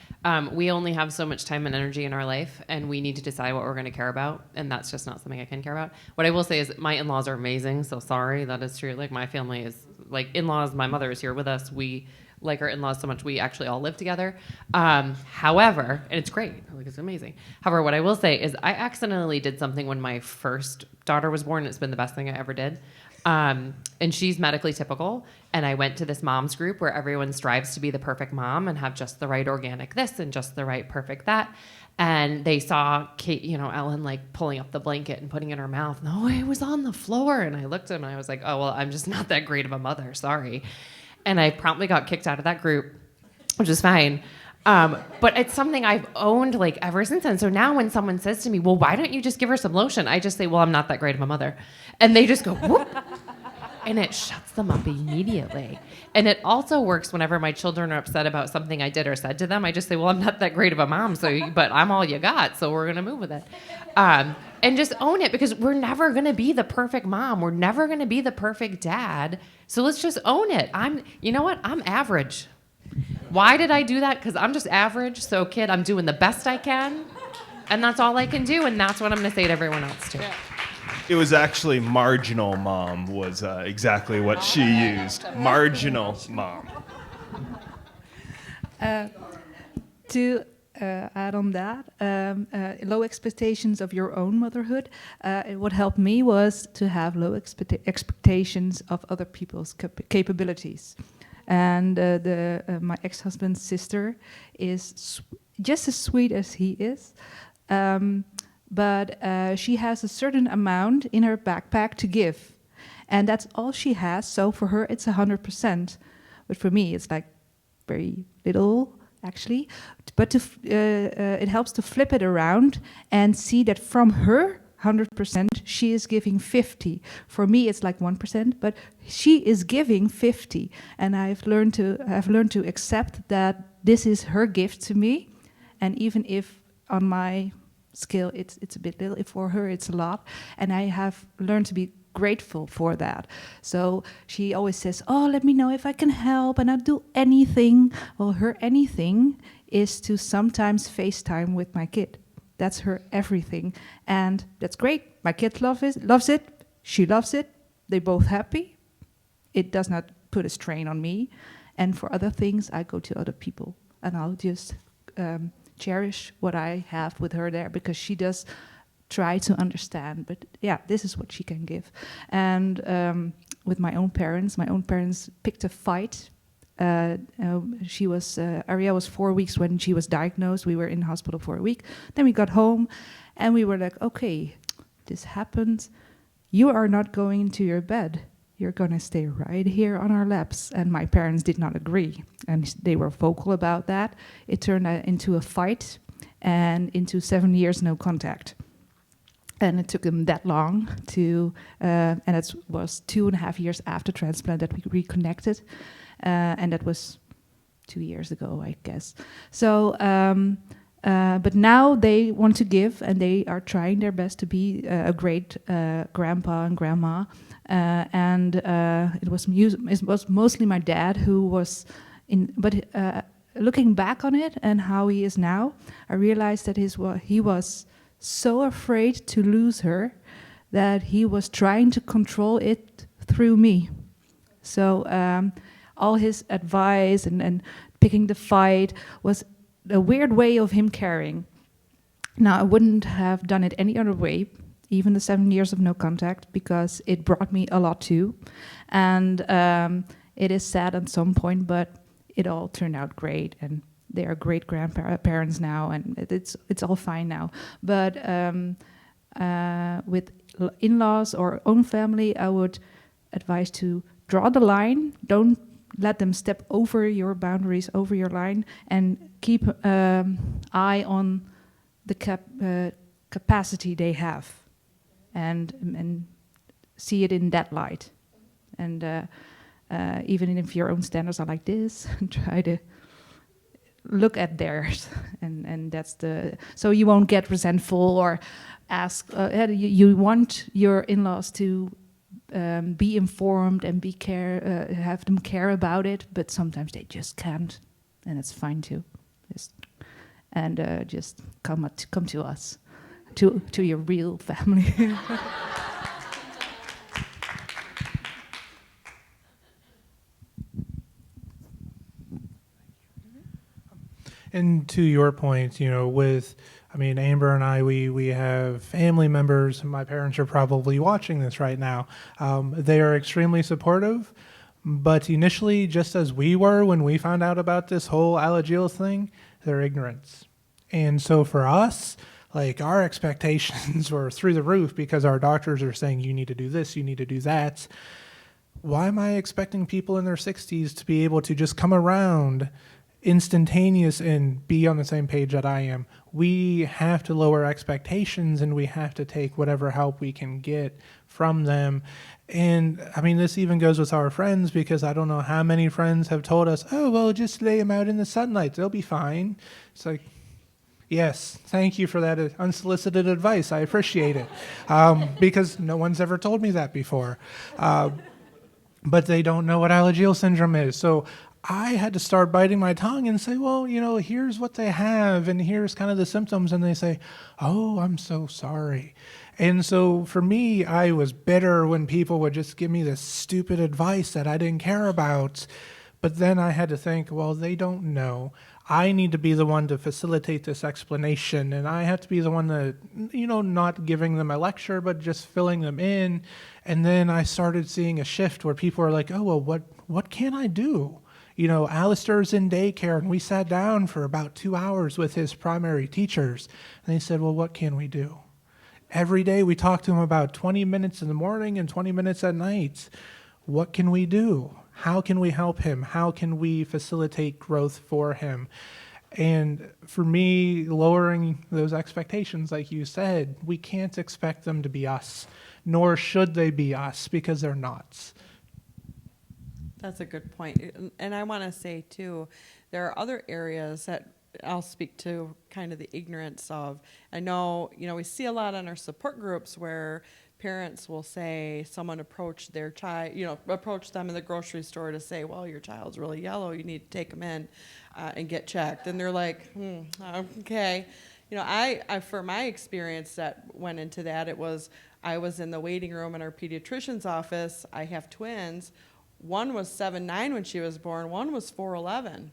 We only have so much time and energy in our life, and we need to decide what we're going to care about, and that's just not something I can care about. What I will say is that my in-laws are amazing, so sorry, that is true. Like, my family is, like, in-laws, my mother is here with us. We like our in-laws so much, we actually all live together. However, and it's great, like, it's amazing. However, what I will say is I accidentally did something when my first daughter was born. It's been the best thing I ever did. And she's medically typical. And I went to this mom's group where everyone strives to be the perfect mom and have just the right organic this and just the right perfect that. And they saw Kate, Ellen, like, pulling up the blanket and putting it in her mouth. No, it was on the floor. And I looked at him and I was like, oh, well, I'm just not that great of a mother. Sorry. And I promptly got kicked out of that group, which is fine. But it's something I've owned like ever since then. So now when someone says to me, well, why don't you just give her some lotion? I just say, well, I'm not that great of a mother. And they just go, whoop. And it shuts them up immediately. And it also works whenever my children are upset about something I did or said to them. I just say, well, I'm not that great of a mom, but I'm all you got, so we're going to move with it. And just own it, because we're never going to be the perfect mom. We're never going to be the perfect dad. So let's just own it. You know what? I'm average. Why did I do that? Because I'm just average. So, kid, I'm doing the best I can. And that's all I can do. And that's what I'm going to say to everyone else, too. Yeah. It was actually marginal mom was exactly what she used. Marginal mom. To add on that, low expectations of your own motherhood. What helped me was to have low expectations of other people's capabilities. And my ex-husband's sister is just as sweet as he is. But she has a certain amount in her backpack to give. And that's all she has, so for her it's 100%. But for me it's like very little, actually. But it helps to flip it around and see that from her 100%, she is giving 50. For me it's like 1%, but she is giving 50. And I've learned to accept that this is her gift to me. And even if on my scale it's a bit little, for her it's a lot, and I have learned to be grateful for that. So she always says, oh, let me know if I can help, and I'll do anything. Well, her anything is to sometimes FaceTime with my kid. That's her everything, and that's great. My kid loves it, she loves it, they're both happy. It does not put a strain on me. And for other things I go to other people, and I'll just cherish what I have with her there, because she does try to understand. But yeah, this is what she can give. And with my own parents picked a fight. Ariel was 4 weeks when she was diagnosed. We were in hospital for a week. Then we got home and we were like, okay, this happened. You are not going into your bed. You're going to stay right here on our laps. And my parents did not agree. And they were vocal about that. It turned into a fight and into 7 years no contact. And it took them that long to, and it was 2.5 years after transplant that we reconnected. And that was 2 years ago, I guess. So, but now they want to give, and they are trying their best to be a great grandpa and grandma. And it was mostly my dad who was in, but looking back on it and how he is now, I realized that he was so afraid to lose her that he was trying to control it through me. So all his advice and picking the fight was a weird way of him caring. Now, I wouldn't have done it any other way, even the 7 years of no contact, because it brought me a lot too. And it is sad at some point, but it all turned out great, and they are great grandparents now, and it's all fine now. But with in-laws or own family, I would advise to draw the line. Don't let them step over your boundaries, over your line, and keep eye on the capacity they have, and see it in that light. And even if your own standards are like this, try to look at theirs, and that's so you won't get resentful or ask. You want your in-laws to be informed and have them care about it, but sometimes they just can't, and it's fine too. Just come to us, to your real family. And to your point, Amber and I, we have family members. My parents are probably watching this right now. They are extremely supportive, but initially, just as we were when we found out about this whole Alagille thing, they're ignorant. And so for us, like, our expectations were through the roof because our doctors are saying, you need to do this, you need to do that. Why am I expecting people in their 60s to be able to just come around instantaneous and be on the same page that I am. We have to lower expectations, and we have to take whatever help we can get from them. And I mean, this even goes with our friends, because I don't know how many friends have told us, oh, well, just lay them out in the sunlight, they'll be fine. It's like, yes, thank you for that unsolicited advice. I appreciate it, because no one's ever told me that before. But they don't know what Alagille syndrome is. So I had to start biting my tongue and say, well, here's what they have, and here's kind of the symptoms. And they say, oh, I'm so sorry. And so for me, I was bitter when people would just give me this stupid advice that I didn't care about. But then I had to think, well, they don't know. I need to be the one to facilitate this explanation, and I have to be the one that, not giving them a lecture, but just filling them in. And then I started seeing a shift where people are like, oh, well, what can I do? Alistair's in daycare, and we sat down for about 2 hours with his primary teachers, and they said, well, what can we do? Every day we talk to him about 20 minutes in the morning and 20 minutes at night. What can we do? How can we help him? How can we facilitate growth for him? And for me, lowering those expectations, like you said, we can't expect them to be us, nor should they be us, because they're not. That's a good point. And I want to say, too, there are other areas that I'll speak to kind of the ignorance of. I know, we see a lot on our support groups where parents will say someone approached their child, approached them in the grocery store to say, well, your child's really yellow, you need to take them in and get checked. And they're like, okay. I for my experience that went into that, I was in the waiting room in our pediatrician's office. I have twins. One was 7'9" when she was born. One was 4'11".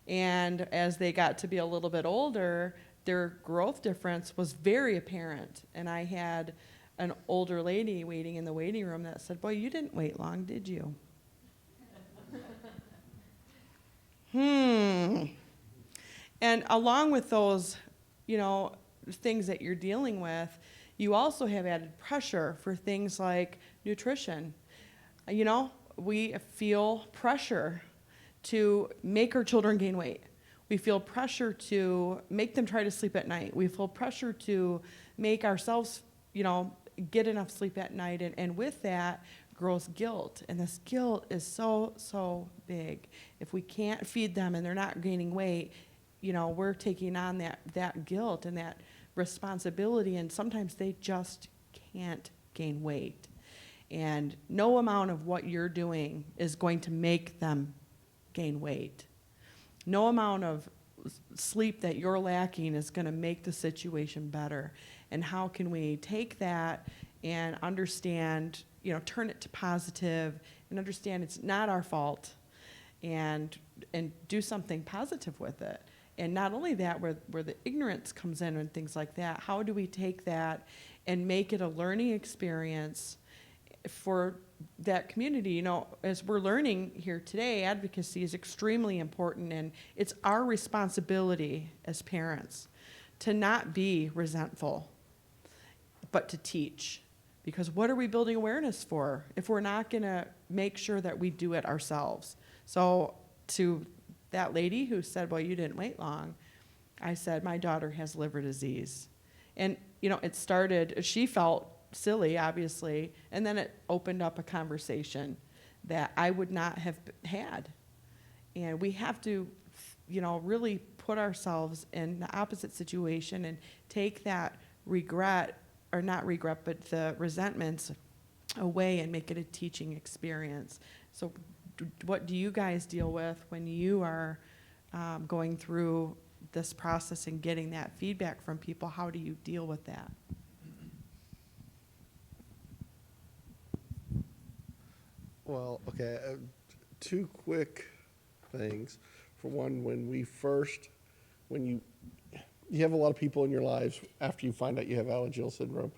And as they got to be a little bit older, their growth difference was very apparent. And I had an older lady waiting in the waiting room that said, boy, you didn't wait long, did you? And along with those, things that you're dealing with, you also have added pressure for things like nutrition. We feel pressure to make our children gain weight. We feel pressure to make them try to sleep at night. We feel pressure to make ourselves, get enough sleep at night. And with that grows guilt. And this guilt is so, so big. If we can't feed them and they're not gaining weight, we're taking on that guilt and that responsibility. And sometimes they just can't gain weight. And no amount of what you're doing is going to make them gain weight. No amount of sleep that you're lacking is going to make the situation better. And how can we take that and understand, turn it to positive and understand it's not our fault and do something positive with it. And not only that, where the ignorance comes in and things like that, how do we take that and make it a learning experience for that community? As we're learning here today, advocacy is extremely important, and it's our responsibility as parents to not be resentful, but to teach. Because what are we building awareness for if we're not going to make sure that we do it ourselves? So to that lady who said, well, you didn't wait long, I said, my daughter has liver disease. And, it started, she felt silly, obviously, and then it opened up a conversation that I would not have had. And we have to, really put ourselves in the opposite situation and take that regret, or not regret, but the resentments away and make it a teaching experience. So what do you guys deal with when you are going through this process and getting that feedback from people? How do you deal with that? Well, okay, two quick things. For one, when you have a lot of people in your lives after you find out you have Alagille syndrome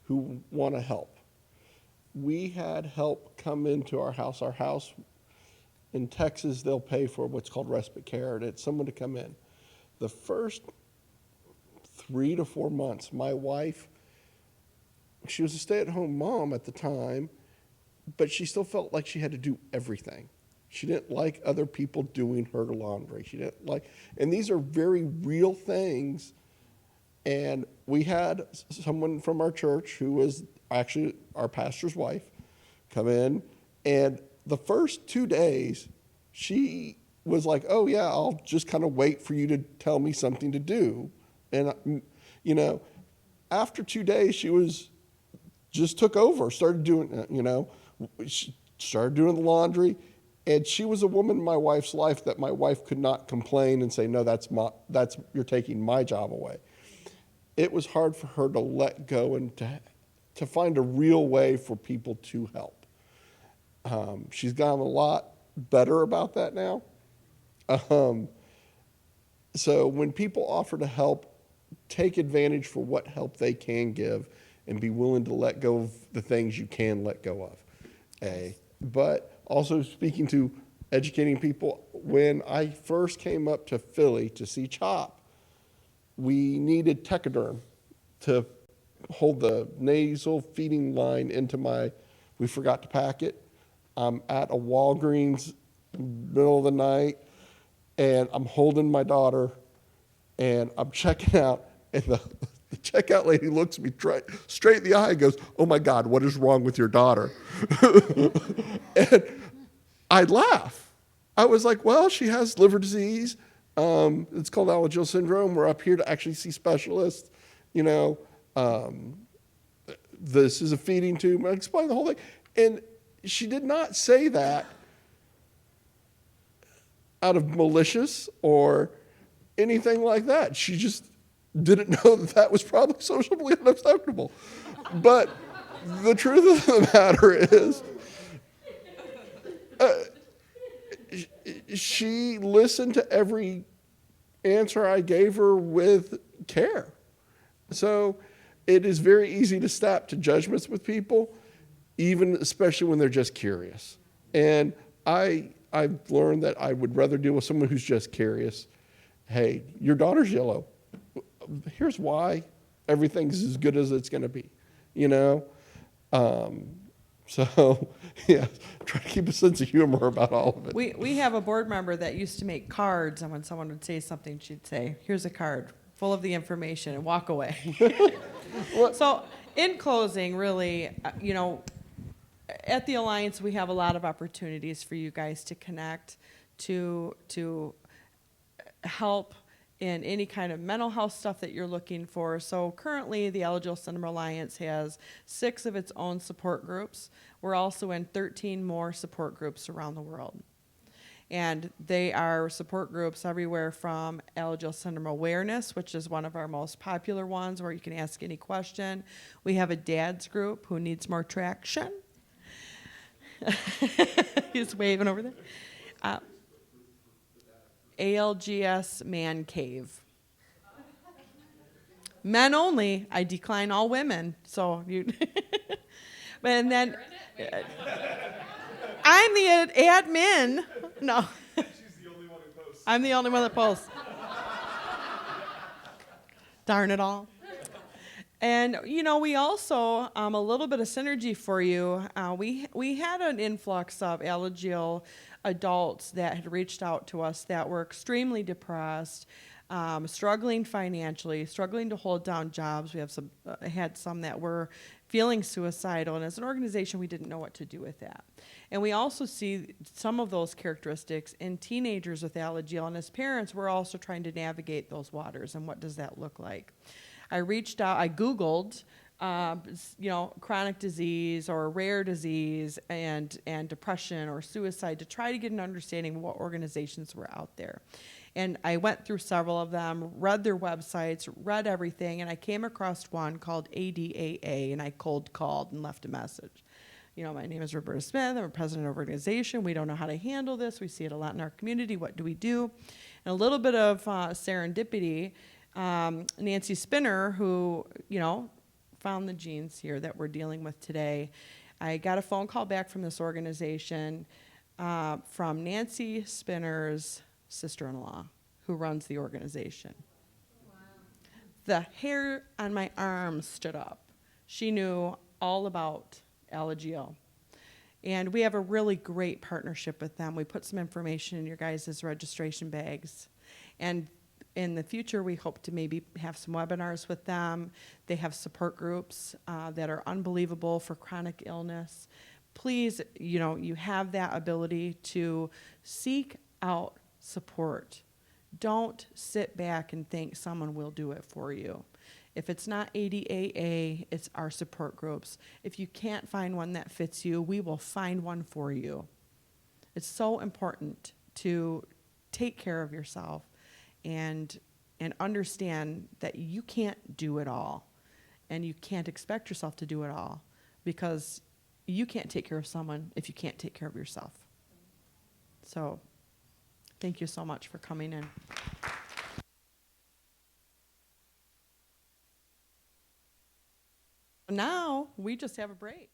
who want to help. We had help come into our house. Our house in Texas, they'll pay for what's called respite care, and it's someone to come in. The first 3 to 4 months, my wife, she was a stay-at-home mom at the time, but she still felt like she had to do everything. She didn't like other people doing her laundry. She didn't like, and these are very real things. And we had someone from our church who was actually our pastor's wife come in, and the first 2 days, she was like, oh yeah, I'll just kind of wait for you to tell me something to do. And, you know, after 2 days, she was just took over, started doing, she started doing the laundry. And she was a woman in my wife's life that my wife could not complain and say, no, you're taking my job away. It was hard for her to let go and to find a real way for people to help. She's gotten a lot better about that now. So when people offer to help, take advantage for what help they can give and be willing to let go of the things you can let go of. But also speaking to educating people, when I first came up to Philly to see CHOP, we needed Tecaderm to hold the nasal feeding line into we forgot to pack it. I'm at a Walgreens middle of the night, and I'm holding my daughter, and I'm checking out, and the checkout lady looks me straight in the eye and goes, oh my God, what is wrong with your daughter? And I laugh. I was like, well, she has liver disease. It's called Alagille syndrome. We're up here to actually see specialists. This is a feeding tube. I explained the whole thing. And she did not say that out of malicious or anything like that. She just didn't know that was probably socially unacceptable. But the truth of the matter is, she listened to every answer I gave her with care. So it is very easy to snap to judgments with people, especially when they're just curious. And I've learned that I would rather deal with someone who's just curious. Hey, your daughter's yellow. Here's why. Everything's as good as it's going to be, So, yeah, try to keep a sense of humor about all of it. We have a board member that used to make cards, and when someone would say something, she'd say, here's a card full of the information, and walk away. So in closing, really, at the Alliance, we have a lot of opportunities for you guys to connect, to help in any kind of mental health stuff that you're looking for. So currently, the Alagille Syndrome Alliance has 6 of its own support groups. We're also in 13 more support groups around the world. And they are support groups everywhere from Alagille Syndrome Awareness, which is one of our most popular ones where you can ask any question. We have a dad's group who needs more traction. He's waving over there. ALGS Man Cave. Men only. I decline all women. So you. And then I'm the admin. No. She's the only one who posts. I'm the only one that posts. Darn it all. And, we also, a little bit of synergy for you. We had an influx of Alagille adults that had reached out to us that were extremely depressed, struggling financially, struggling to hold down jobs. We have had some that were feeling suicidal, and as an organization, we didn't know what to do with that. And we also see some of those characteristics in teenagers with Alagille, and as parents, we're also trying to navigate those waters, and what does that look like? I reached out, I Googled, chronic disease or rare disease and depression or suicide to try to get an understanding of what organizations were out there. And I went through several of them, read their websites, read everything, and I came across one called ADAA, and I cold called and left a message. My name is Roberta Smith. I'm a president of an organization. We don't know how to handle this. We see it a lot in our community. What do we do? And a little bit of serendipity. Nancy Spinner, who, found the genes here that we're dealing with today. I got a phone call back from this organization from Nancy Spinner's sister-in-law, who runs the organization. Wow. The hair on my arm stood up. She knew all about Alagille. And we have a really great partnership with them. We put some information in your guys' registration bags. And in the future, we hope to maybe have some webinars with them. They have support groups that are unbelievable for chronic illness. Please, you have that ability to seek out support. Don't sit back and think someone will do it for you. If it's not ADAA, it's our support groups. If you can't find one that fits you, we will find one for you. It's so important to take care of yourself and understand that you can't do it all, and you can't expect yourself to do it all, because you can't take care of someone if you can't take care of yourself. So thank you so much for coming in. Now we just have a break.